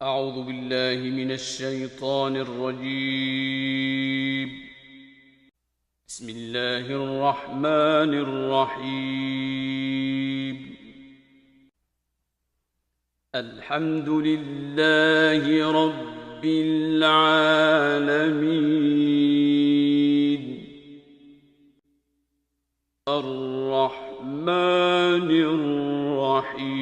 أعوذ بالله من الشيطان الرجيم. بسم الله الرحمن الرحيم. الحمد لله رب العالمين الرحمن الرحيم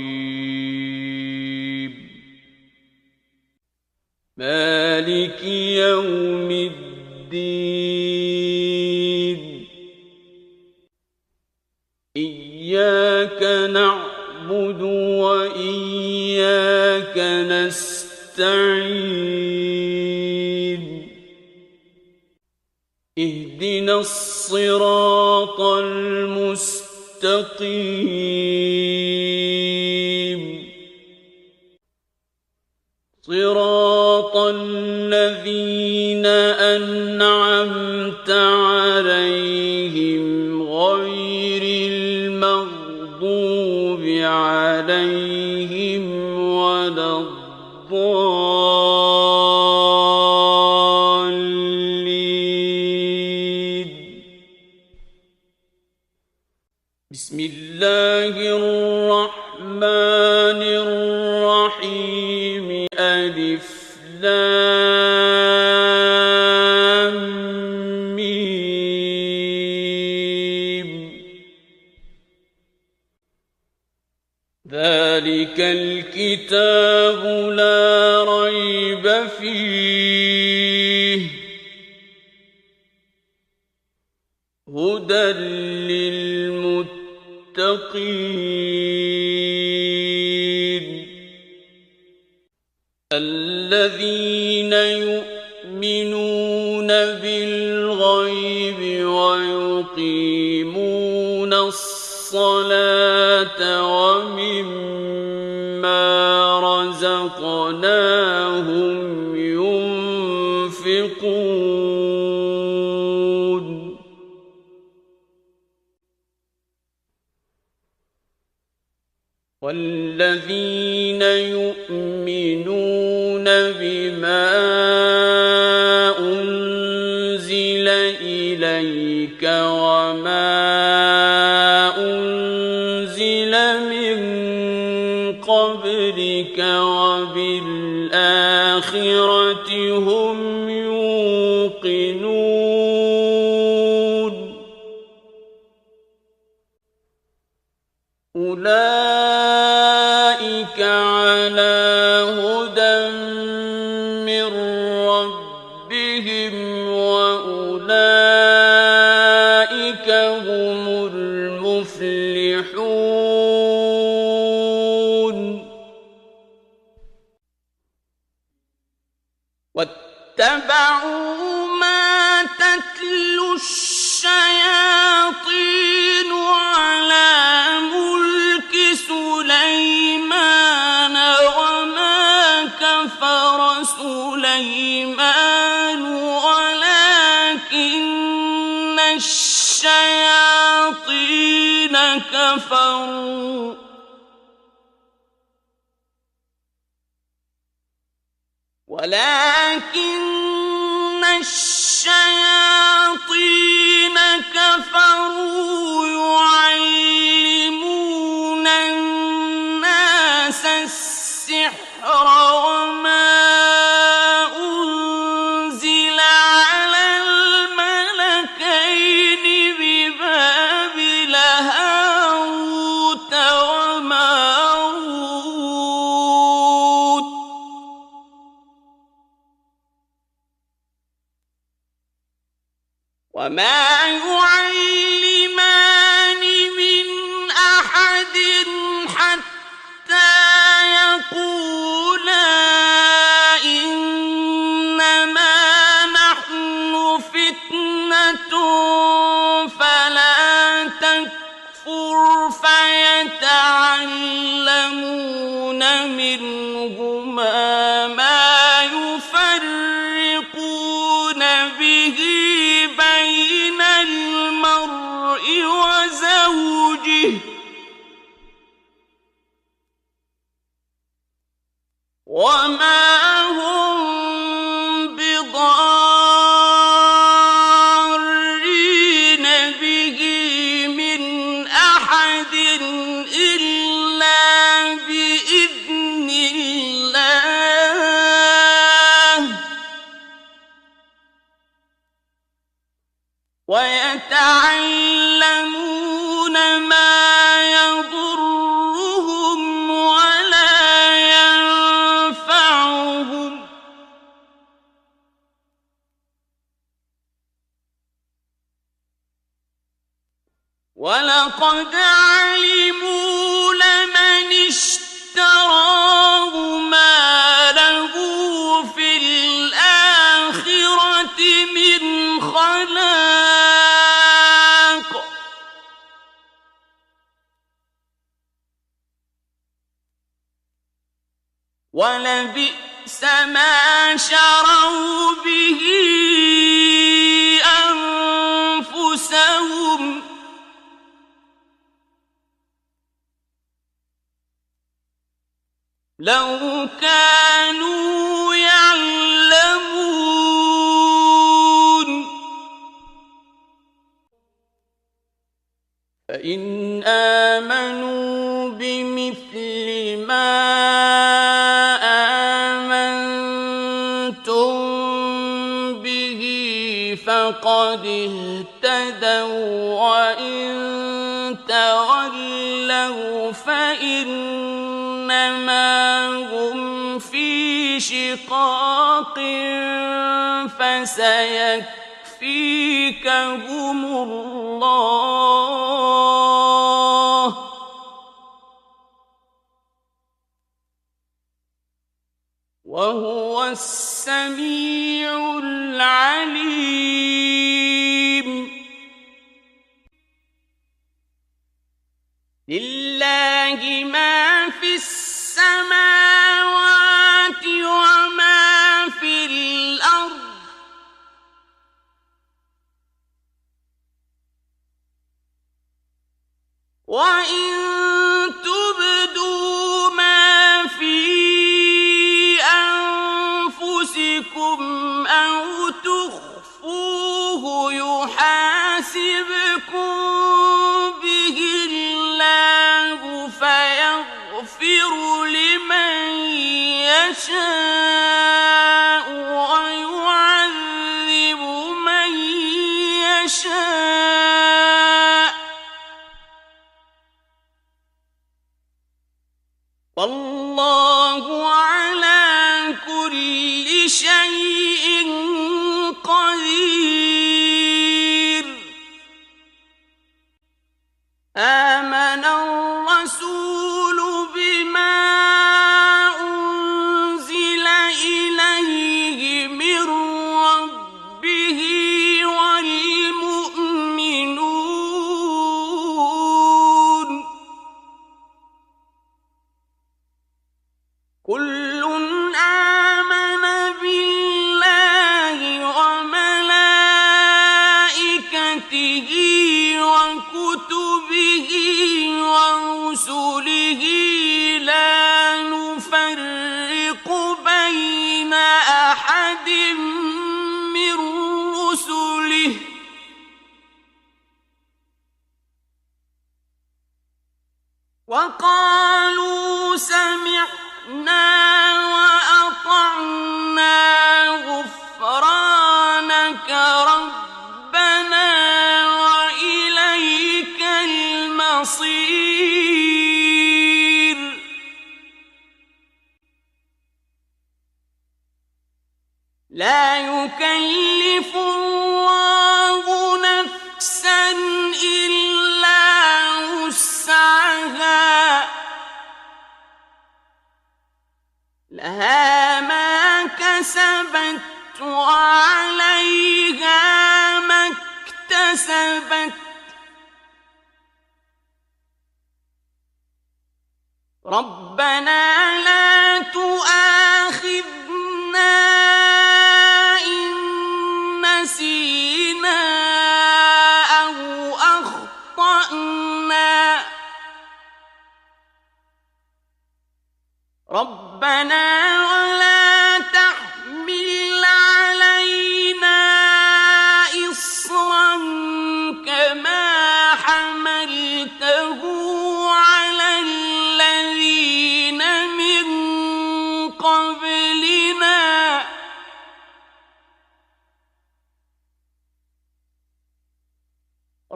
مالك يوم الدين إياك نعبد وإياك نستعين اهدنا الصراط المستقيم صراط الذين أنعمت عليهم غير المغضوب عليهم ولا الضالين. بسم الله الرحمن الرحيم. ألف لام ميم. ذلك الكتاب لا ريب فيه هدى للمتقين الذين يؤمنون بالغيب ويقيمون الصلاة ومما رزقناهم ينفقون والذين يؤمنون بما أنزل إليك وما أنزل من قبلك وبالآخرة هم يوقنون أولئك على هدى من ربهم وأولئك هم المفلحون. واتبعوا ما تتلو الشياطين على ملك سليمان وما كفر سليمان ولكن الشياطين كفروا يعلمون الناس السحر وما أنزل على الملكين ببابل هاروت وماروت وما يعلمان من أحد حتى يقولا إنما نحن فتنة فلا تكفر فيتعلمون منهما ما يفرقون به بين المرء وما هم بضارين به من أحد إلا بإذن الله ويتعلمون ما يضرهم ولا ينفعهم ولقد علموا لمن اشتراه ما له في الآخرة من خلاق ولبئس ما شروا به أنفسهم لو كانوا يعلمون فإن آمنوا بمثل ما آمنتم به فقد اهتدوا وإن تولوا فإنما هم في شقاق فسيكفيكهم الله وهو السميع العليم لله ما في السماوات وما في الأرض وإن تبدوا ما في أنفسكم أو تخفوه يحاسبكم به الله فيغفر لمن يشاء ويعذب من يشاء والله على كل شيء قدير آمن الرسول بما أنزل إليه من ربه والمؤمنون كل آمن بالله وملائكته وكتبه ورسله لا نفرق بين أحد من رسله وقالوا سمعنا وأطعنا غفرانك ربنا وإليك المصير لا يكلف الله نفسا إلا وسعها لها ما كسبت وعليها ما اكتسبت ربنا لا تؤاخذنا إن نسينا أو أخطأنا ربنا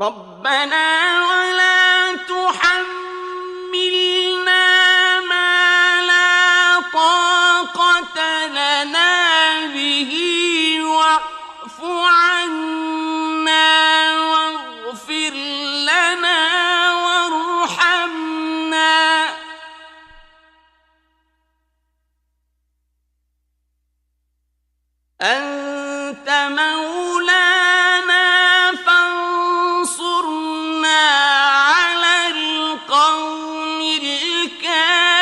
ربنا ولا تحملنا ما لا طاقة لنا به واعف عنا واغفر لنا وارحمنا أنت مولانا فانصرنا على القوم الكافرين.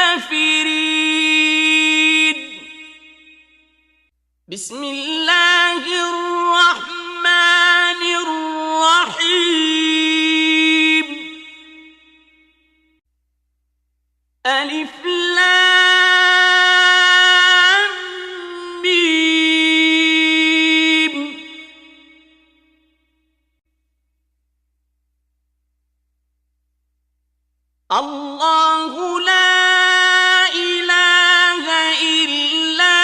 بسم الله الرحمن الرحيم. ألف لام ميم. الله لا إله إلا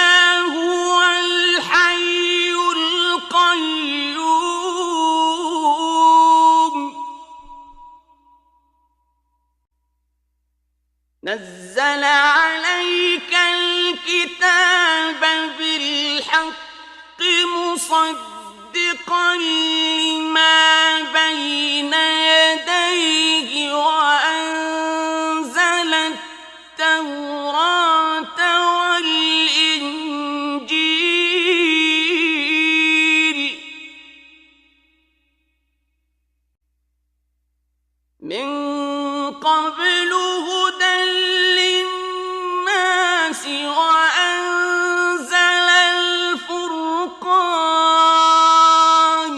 هو الحي القيوم نزل عليك الكتاب بالحق مصدقا لما بين يديه وأنزل التوراة والإنجيل من قبل هدى للناس وأنزل الفرقان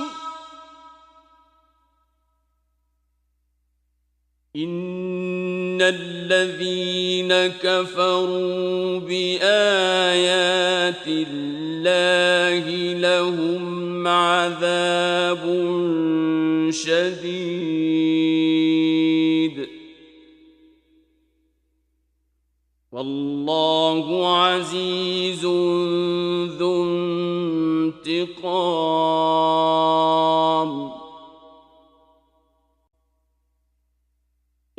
إن الذين كفروا بآيات الله لهم عذاب شديد والله عزيز ذو انتقام.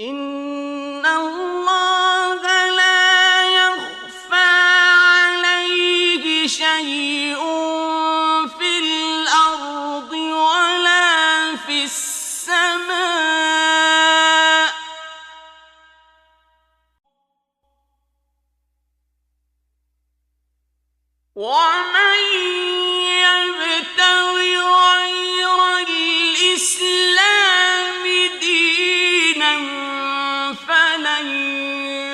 إن الله لا يخفى عليه شيء في الأرض ولا في السماء ومن يبتغ غير الإسلام دينا فلن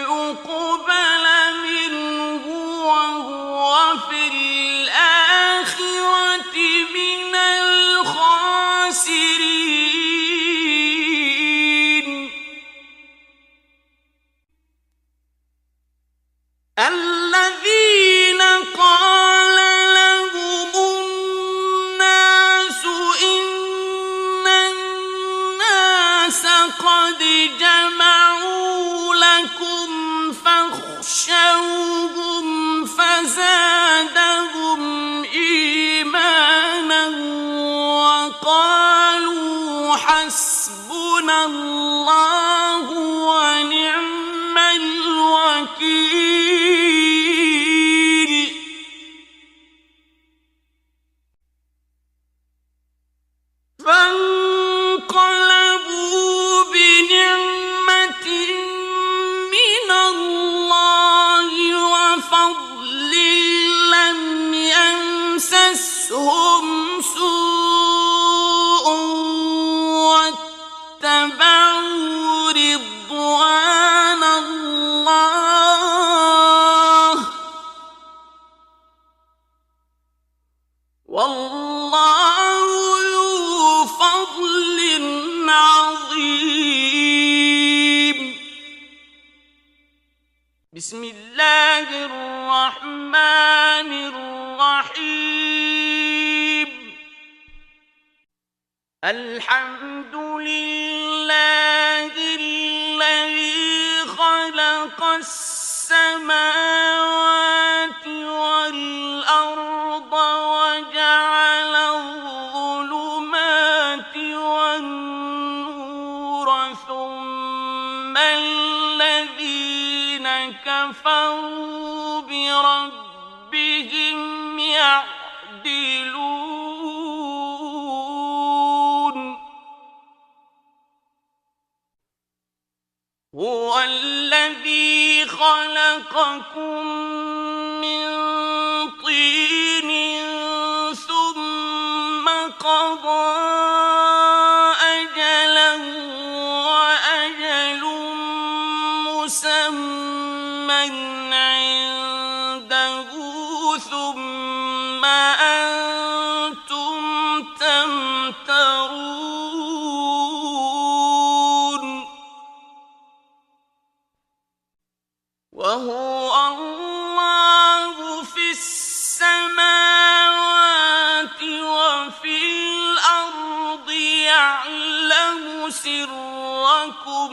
يقبل منه وهو في الآخرة من الخاسرين. الذين قال لهم الناس إن الناس قد جمعوا لكم فاخشوهم فزادهم إيمانا وقالوا حسبنا الله ونعم الوكيل. فانقلبوا بنعمة من الله وفضل لم يمسسهم سوء واتبعوا رضوان الله والله ذو فضل عظيم. بسم الله الرحمن الرحيم. الحمد لله الذي خلق السماوات والأرض وجعل الظلمات والنور ثم الذين كفروا بربهم يعدلون. الحمد لله الذي خلق السماوات والأرض وجعل الظلمات والنور ثم الذين كفروا بربهم يعدلون. الحمد لله الذي خلق السماوات والأرض وجعل الظلمات والنور ربهم يعدلون هو الذي خلقكم من طين ثم قضى أجلا وأجل مسمى عنده ثم أنتم تمترون وهو الله في السماوات وفي الأرض يعلم سركم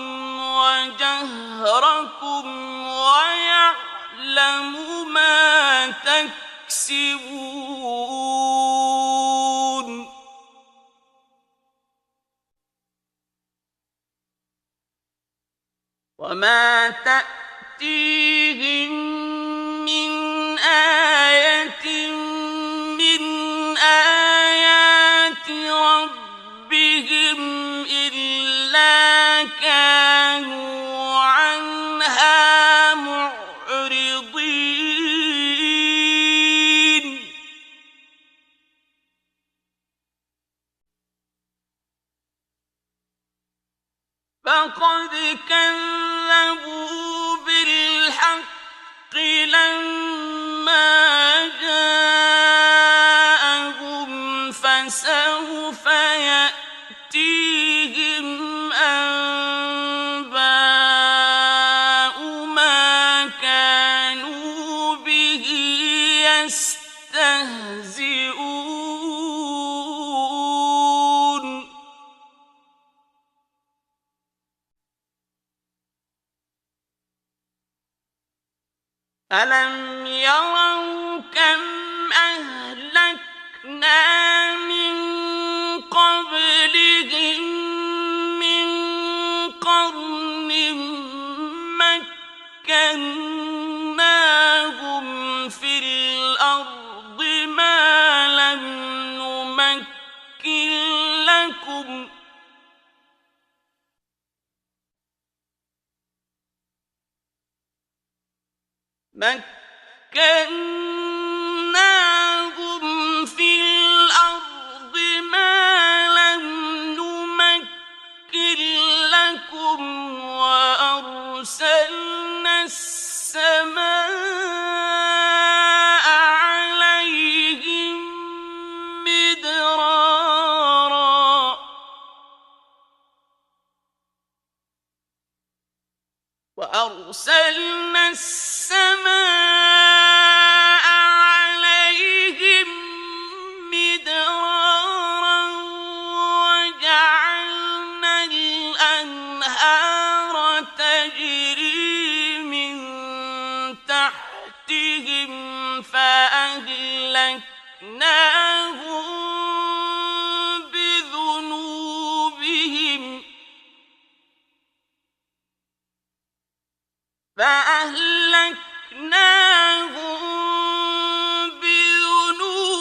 وجهركم ويعلم ما تكسبون وما تأتيهم من آية من آيات ربهم إلا كانوا عنها معرضين فقد كذبوا بالحق لما جاءهم فسوف يأتيهم أنباء ما كانوا به يستهزئون ألم يروا كم أهلكنا من قبلهم من قرن مكناهم في الأرض ما لم نمكن لكم مكناهم في الأرض ما لم نمكن لكم وأرسلنا السماء عليهم مدرارا وأرسلنا السماء عليهم مدرارا وجعلنا الأنهار تجري من تحتهم فأهلكناهم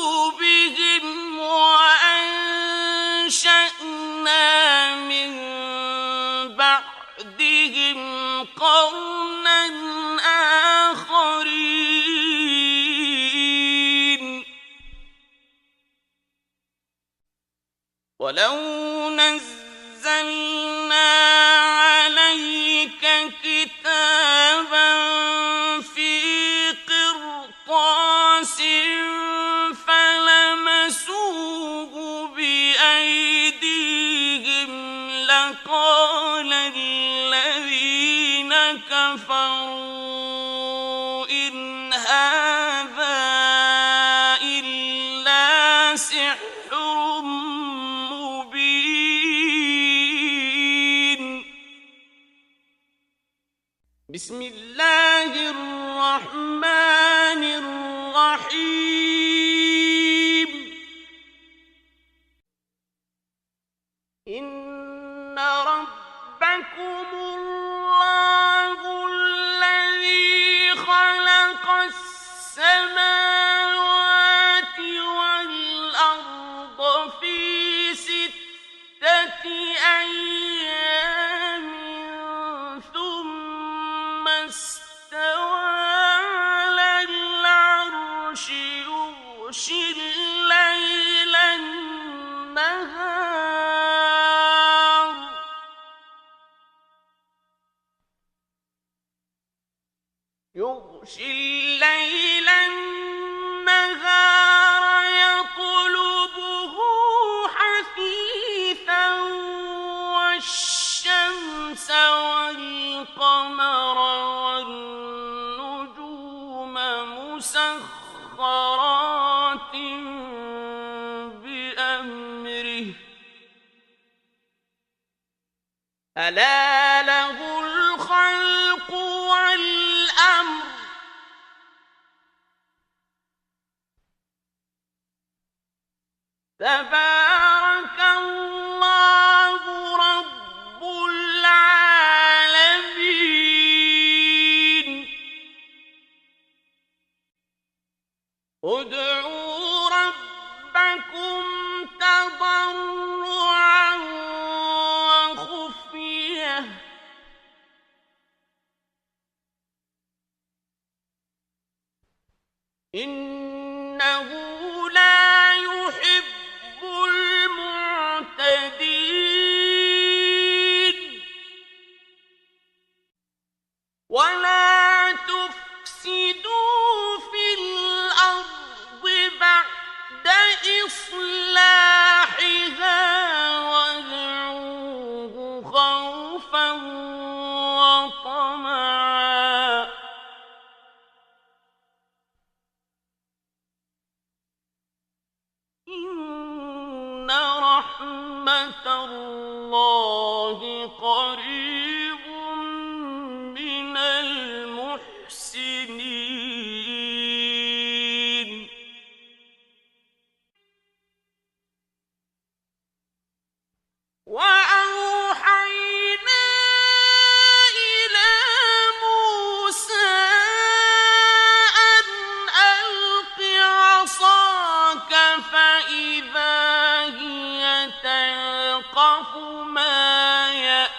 بذنوبهم وأنشأنا من بعدهم قرنا آخرين ولو نزلنا عليك كتابا في قرطاس فلمسوه بأيديهم لقال الذين كفروا إن هذا إلا سحر مبين بسم الله الرحمن الرحيم إن ربكم الله الذي خلق السماوات الليل النهار يطلبه حثيثا والشمس والقمر والنجوم مسخرات بأمره ألا له الخلق والأمر تبارك الله رب العالمين ادعوا ربكم تضرعا وخفية إنه لا يحب المعتدين ولا تفسدوا في الأرض بعد إصلاحها وادعوه خوفا وطمعا إن رحمة الله قريب من المحسنين وأوحينا إلى موسى أن ألق عصاك فإذا هي تلقف ما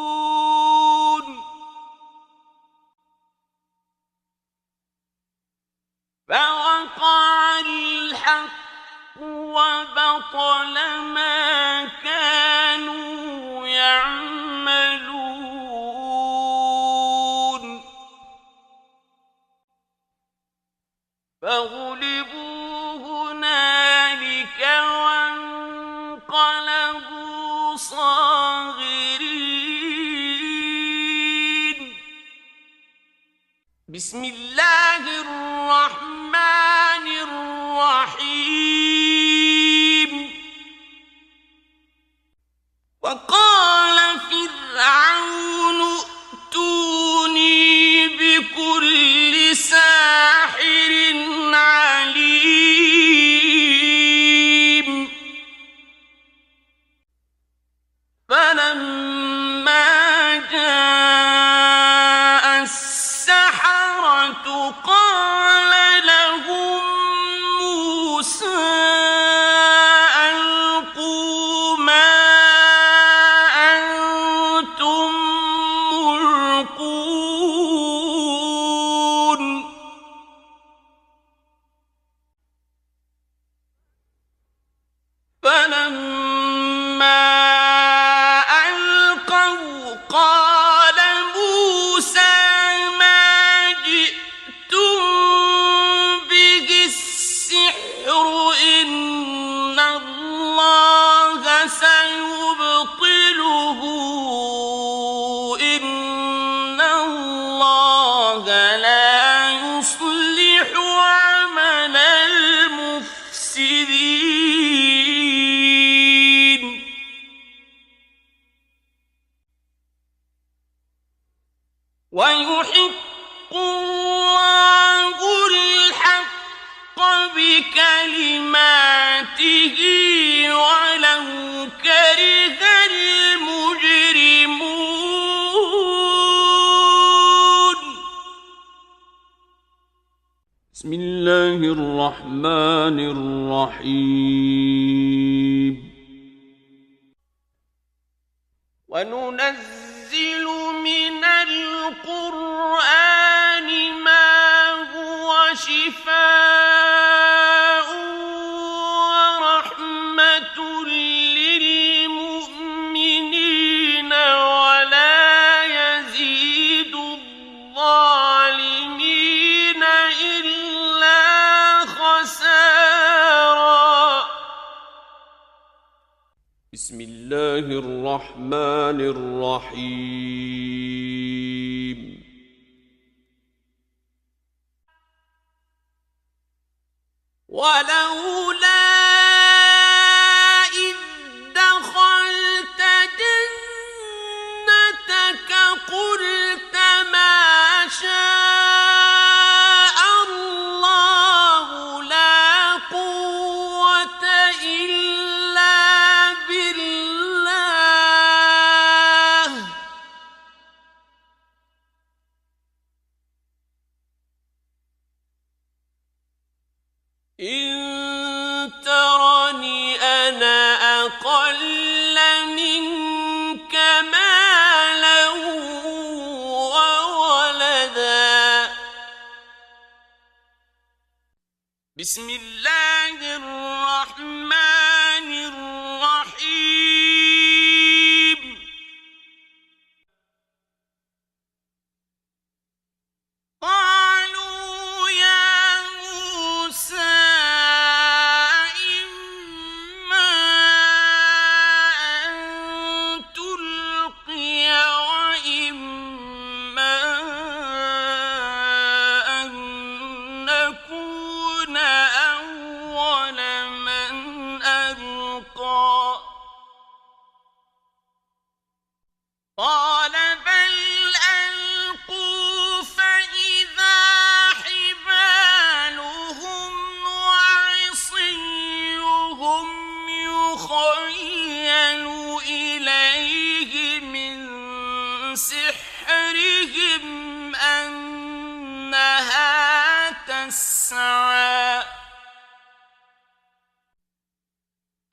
يأفكون فوقع الحق وبطل ما كانوا يعملون فغلبوا هنالك وانقلبوا صاغرين بسم الله الرحمن الرحيم وقال فرعون ائتوني بكل ساحر عليم فلما جاء السحرة قال لهم موسى ألقوا ما أنتم ملقون فلما ألقوا قال موسى ما جئتم به السحر إن الله سيبطله إن الله لا يصلح عمل المفسدين ويحق الله الحق بكلماته ولو كره المجرمون بسم الله الرحمن الرحيم وننزل من القرآن ما هو شفاء ورحمة للمؤمنين ولا يزيد بسم الله الرحمن الرحيم ولولا إذ دخلت جنتك قلت ما شاء الله لا قوة إلا بالله إن ترني أنا أقل منك مالا وولدا بسم الله الرحمن الرحيم قالوا يا موسى إما أن تلقي وإما أن نكون أول من ألقى قال بل ألقوا فإذا حبالهم وعصيهم يخيل إليه من سحرهم أنها تسعى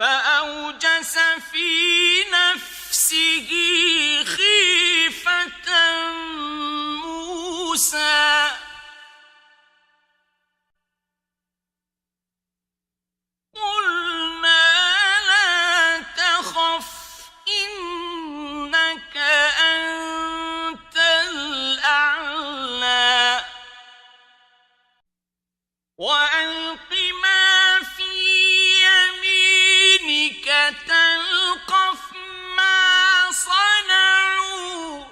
فأوجس في نفسه خيفة موسى قلنا لا تخف إنك أنت الأعلى وألق ما في يمينك تلقف ما صنعوا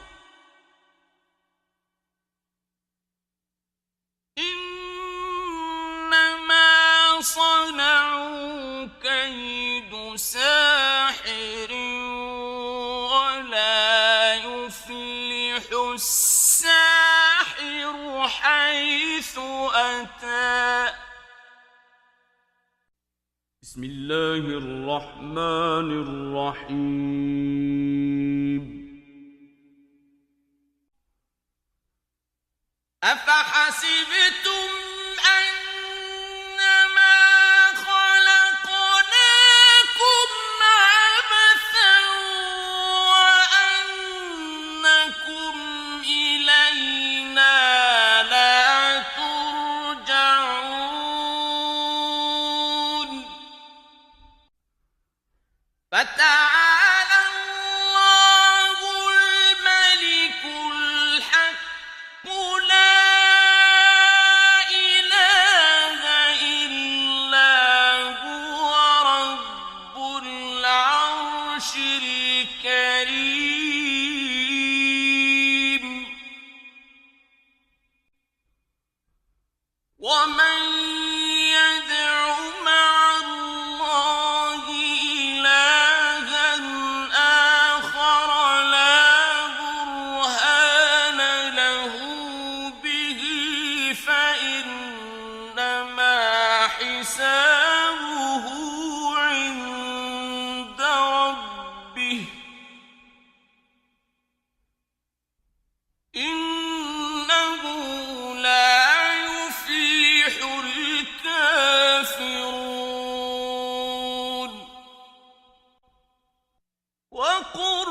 إنما صنعوا كيد ساحر ولا يفلح الساحر حيث أتى بسم الله الرحمن الرحيم أفحسبتم أنما خلقناكم عبثا وأنكم إلينا لا ترجعون فتعالى الله الملك الحق لا إله إلا هو رب العرش الكريم ومن يدع مع الله إلها آخر لا برهان له به فإنما حسابه عند ربه إنه لا يفلح الكافرون وقل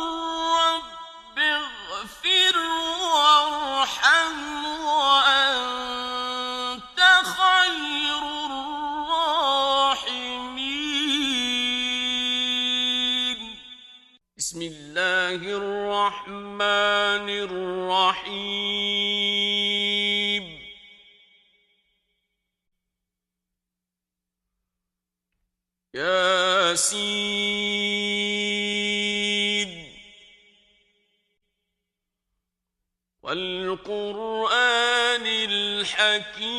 رب اغفر وارحم وأنت خير الراحمين بسم الله الرحمن الرحيم ياسين والقرآن الحكيم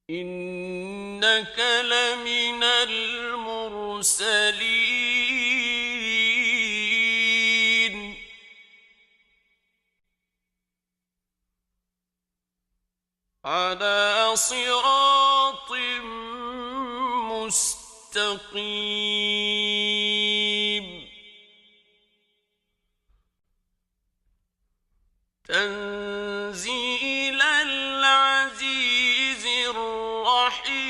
إنك لمن المرسلين على صراط مستقيم تنزيل العزيز الرحيم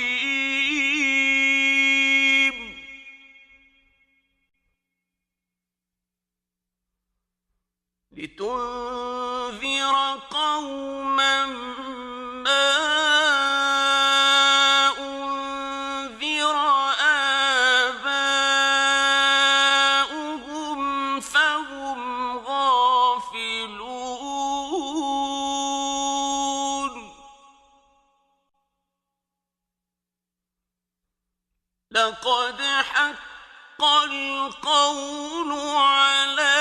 لتنذر قوما ما أنذر آباؤهم فهم غافلون لقد حق القول على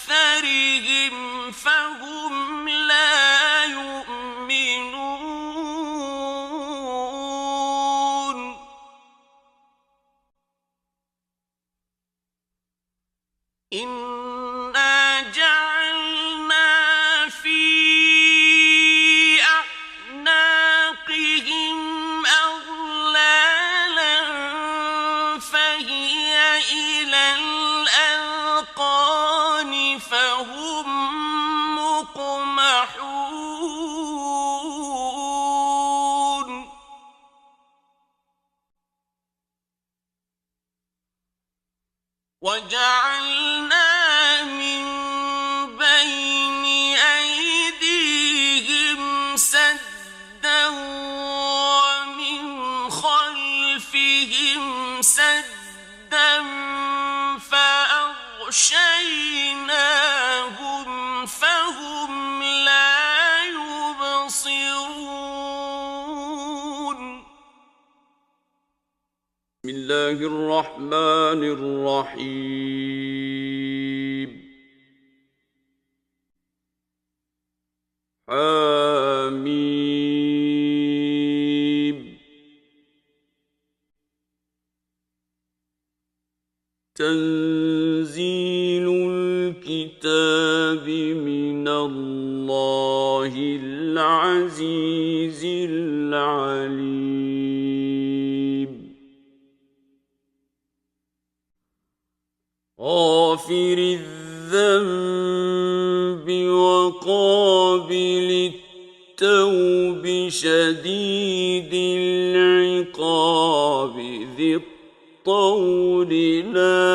أكثرهم فهم لا يؤمنون إنا جعلنا في أعناقهم أغلالا فهي إلى الأذقان فهم مقمحون وجعلنا من بين أيديهم سدا ومن خلفهم سدا فأغشيناهم فهم لا يبصرون بسم الله الرحمن الرحيم حميم تنزيل الكتاب من الله العزيز العليم غافر الذنب وقابل التوب شديد العقاب ذي الطول لا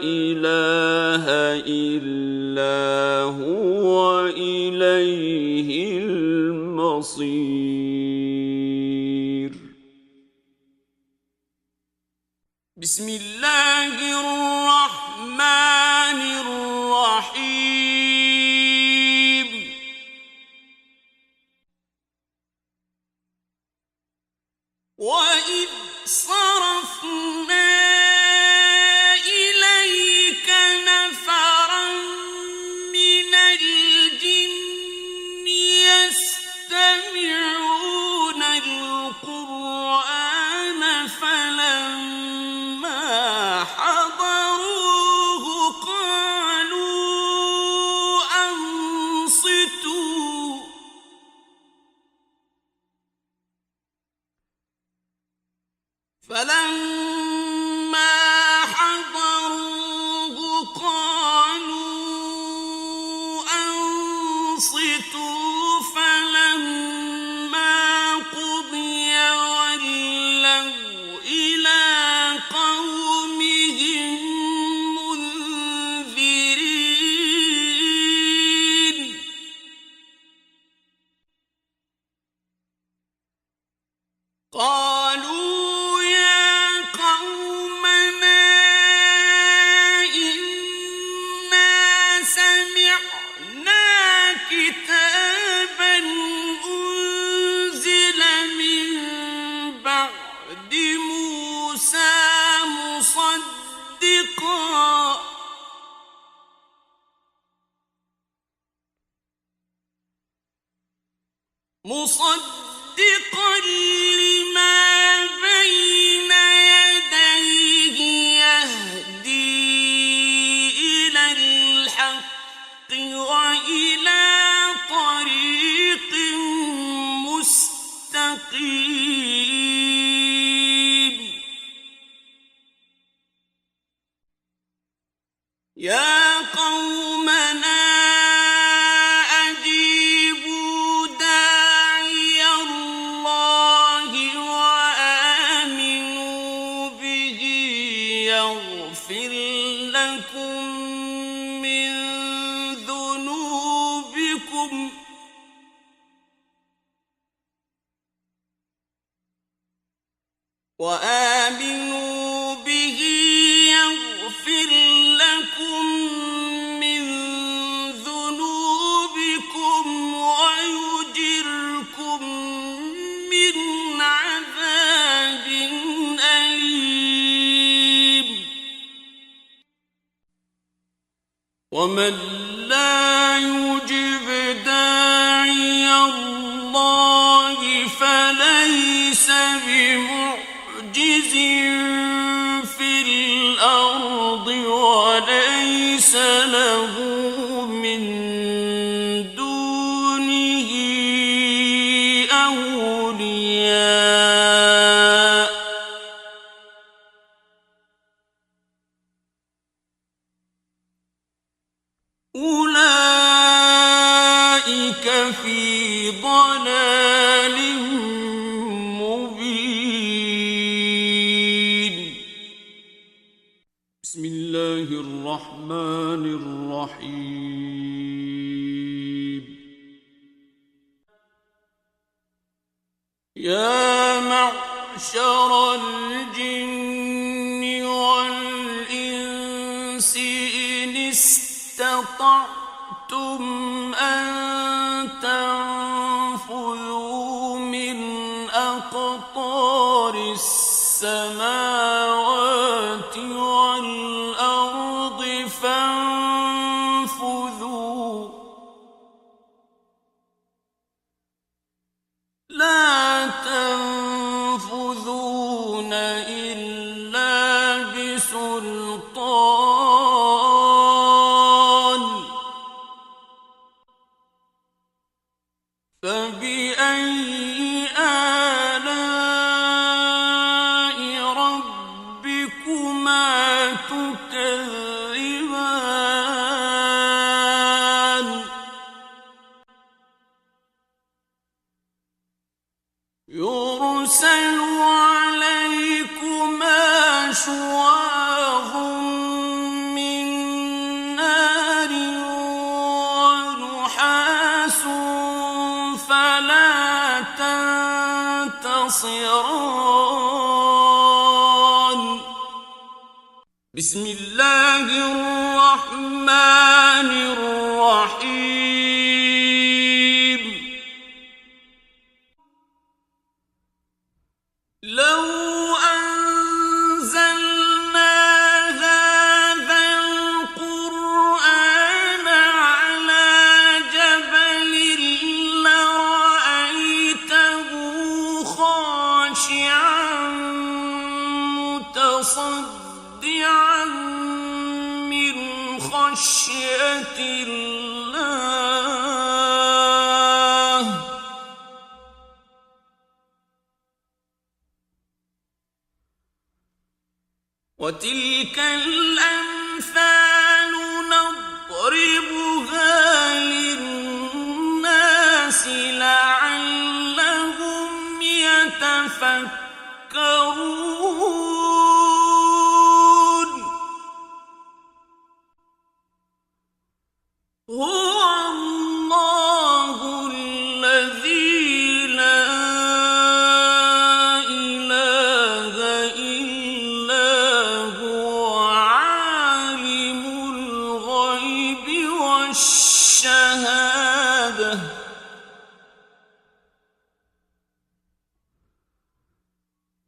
إله إلا هو إليه المصير بسم الله الرحمن الرحيم وإذ صرفنا إليك نفرا من الجن يستمعون القرآن فلما حضروه مصدقا لما بين يديه يهدي إلى الحق وإلى طريق مستقيم يا قومنا أجيبوا داعي الله وآمنوا به يغفر لكم من ذنوبكم ويجركم من عذاب أليم ومن لا يجب داعي الله فليس بمعجز في الأرض وليس له من دونه أولياء أولئك في ضلال مبين بسم الله الرحمن الرحيم يا معشر الجن والإنس إن استطعتم أن تنفذوا من أقطار السماوات والأرض فانفذوا لا تنفذون إلا بسلطان فبأي آلاء ربكما تكذبان يرسل عليكما شواظ من نار ونحاس فلا تنتصران بسم الله الرحمن الرحيم لو أنزلنا هذا القرآن على جبل لرأيته خاشعا متصدعا من خشية الله وتلك الأمثال نضربها للناس لعلهم يتفكرون هو الله الذي لا إله إلا هو عالم الغيب والشهادة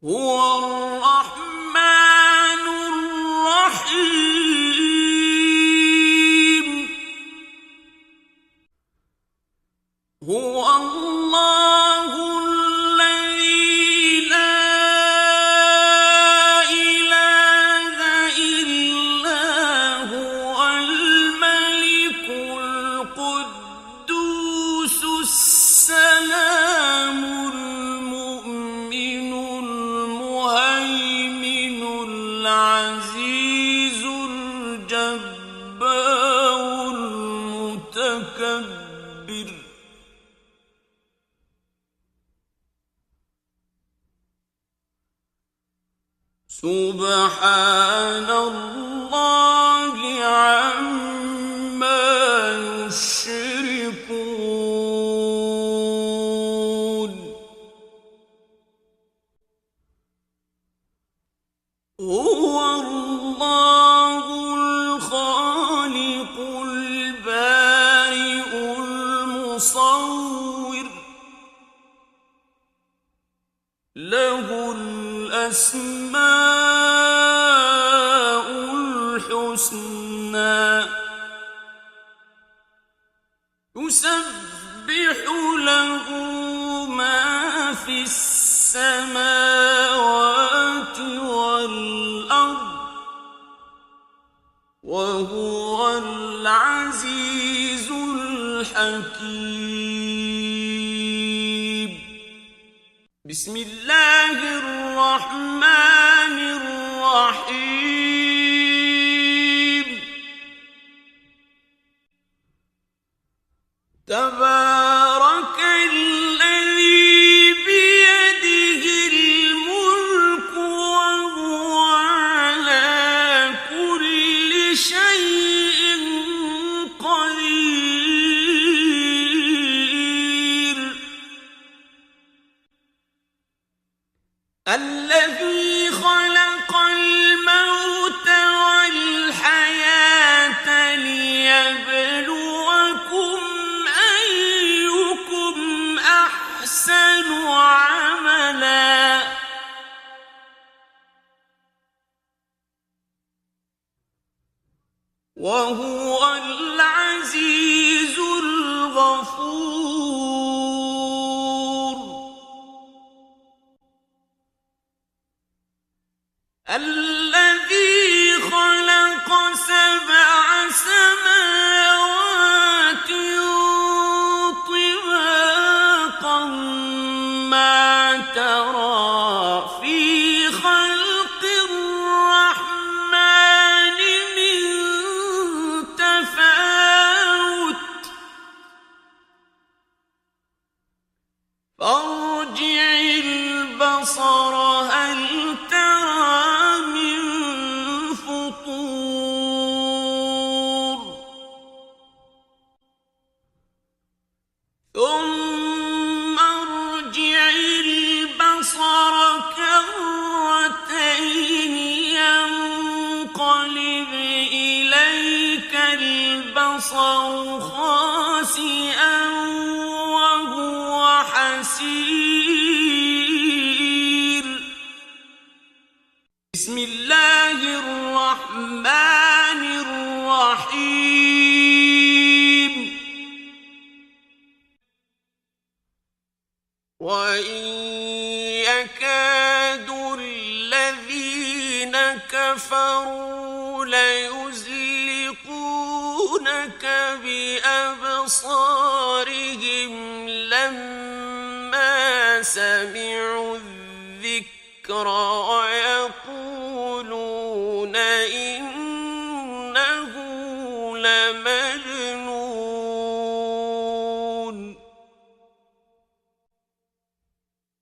هو الرحمن الرحيم هو الله سبحان الله عما يشركون هو الله الخالق البارئ المصور له الأسماء الحسنى يسبح له ما في السماوات والأرض وهو العزيز الحكيم بسم الله الرحمن الرحيم تبارك الذي بيده الملك وهو على كل شيء قدير الذي خلق الموت والحياة ليبلوكم أيكم أحسن عملا وهو العزيز الغفور الذي خلق سبع سماوات طباقا ما ترى في خلق الرحمن من تفاوت فارجع البصر هل ترى من فطور ثم ارجع البصر كرتين ينقلب إليك البصر خاسئا وهو حسير بسم الله الرحمن الرحيم وإن يكاد الذين كفروا ليزلقونك بأبصارهم لما سمعوا الذكر ويقولون إنه لمجنون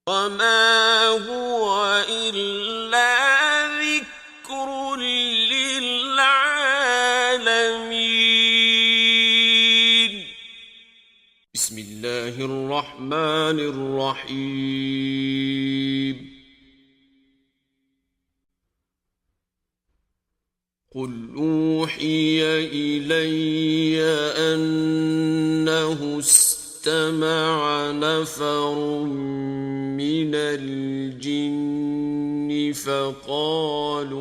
وما هو إلا ذكر للعالمين بسم الله الرحمن الرحيم قل أوحي إلي أنه استمع نفر من الجن فقالوا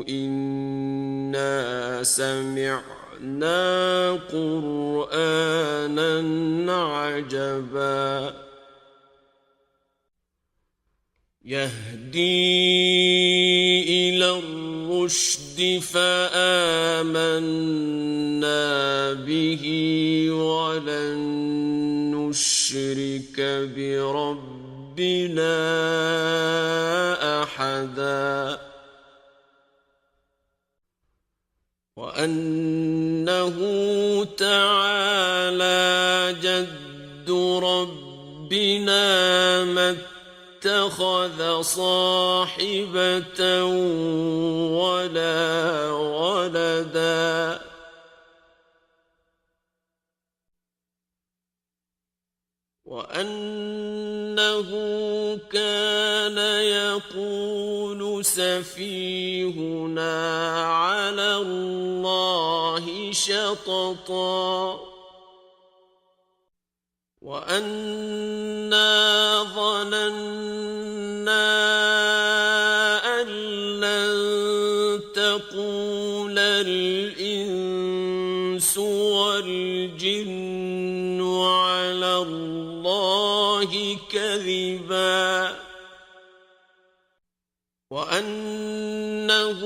إنا سمعنا قرآنا عجبا يهدي إلى الرشد فآمنا به ولن نشرك بربنا أحدا وأنه تعالى جد ربنا ما اتخذ صاحبة ولا ولدا وأنه كان يقول سفيهنا على الله شططا وأنا ظننا أن لن تقول الإنس والجن على الله كذبا وأنه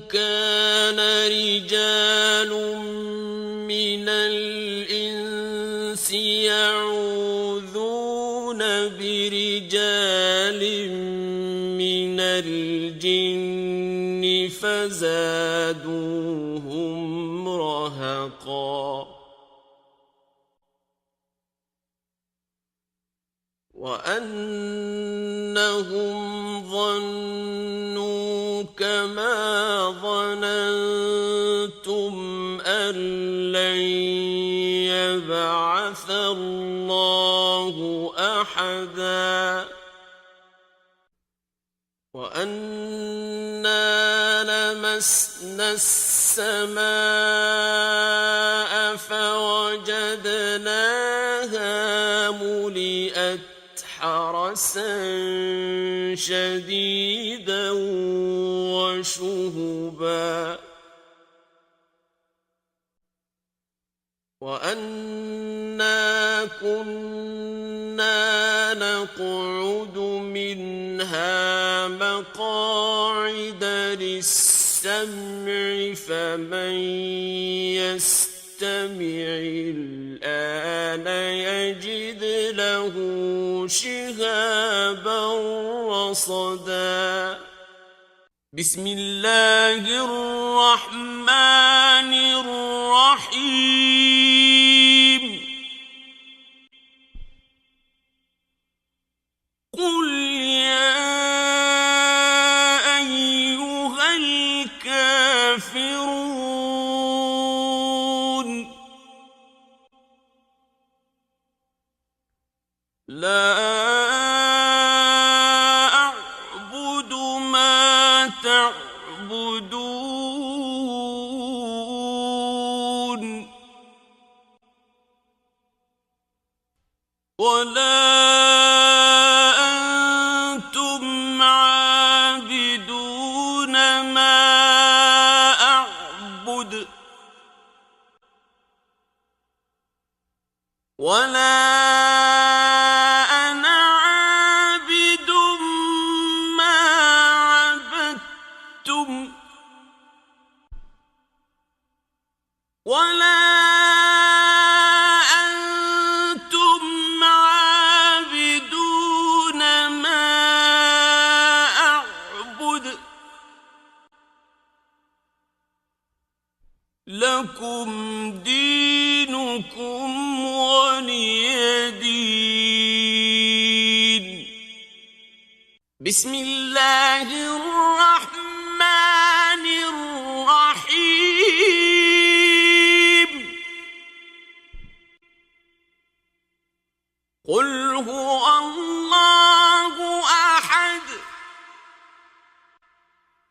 كان رجال من الإنس يعوذون برجال من الجن فزادوهم رهقا وأنهم ظنوا كما ظننتم أن لن يبعث الله أحدا وأنا لمسنا السماء فوجدناها ملئت حرسا شديدا وشهبا وأنا كنا نقعد منها مقاعد للسمع فمن يستمع الآن يجد له شهابا رصدا بسم الله الرحمن الرحيم قل يا أيها الكافرون لا أعبد ما تعبدون ولا أنتم عابدون ما أعبد ولا أنا عابد ما عبدتم ولا أنتم عابدون ما أعبد لكم دينكم ولي دين بسم الله الرحمن الرحيم قل هو الله أحد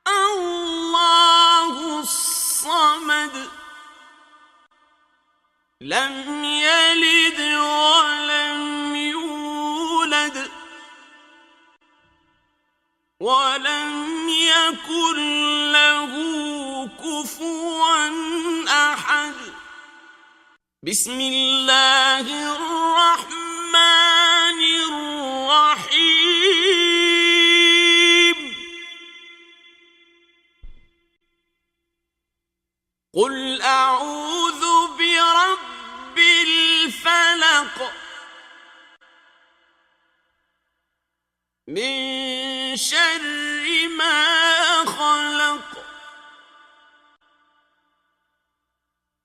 الله الصمد لم يلد ولم يولد ولم يكن له كفوا أحد بسم الله الرحمن الرحيم قل أعوذ برب الفلق من شر ما خلق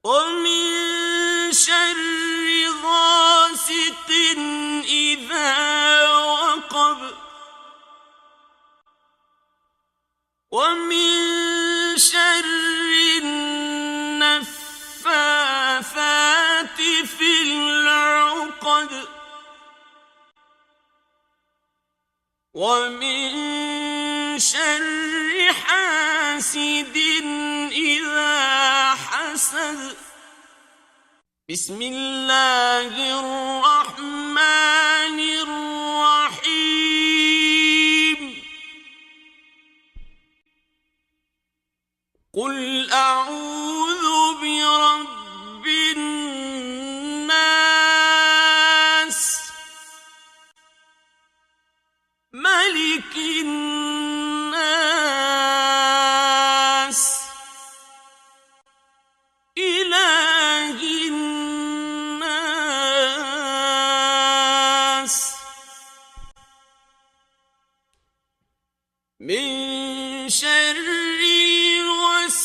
ومن شر غاسق إذا وقب شر النفاثات في العقد ومن شر حاسد إذا حسد. بسم الله الرحمن الرحيم. قل أعوذ برب الناس ملك الناس إله الناس من شر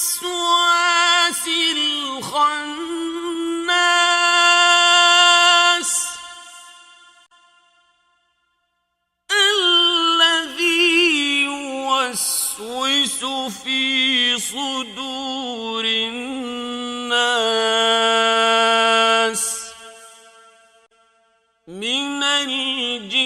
الوسواس الخناس الذي يوسوس في صدور الناس من الجنة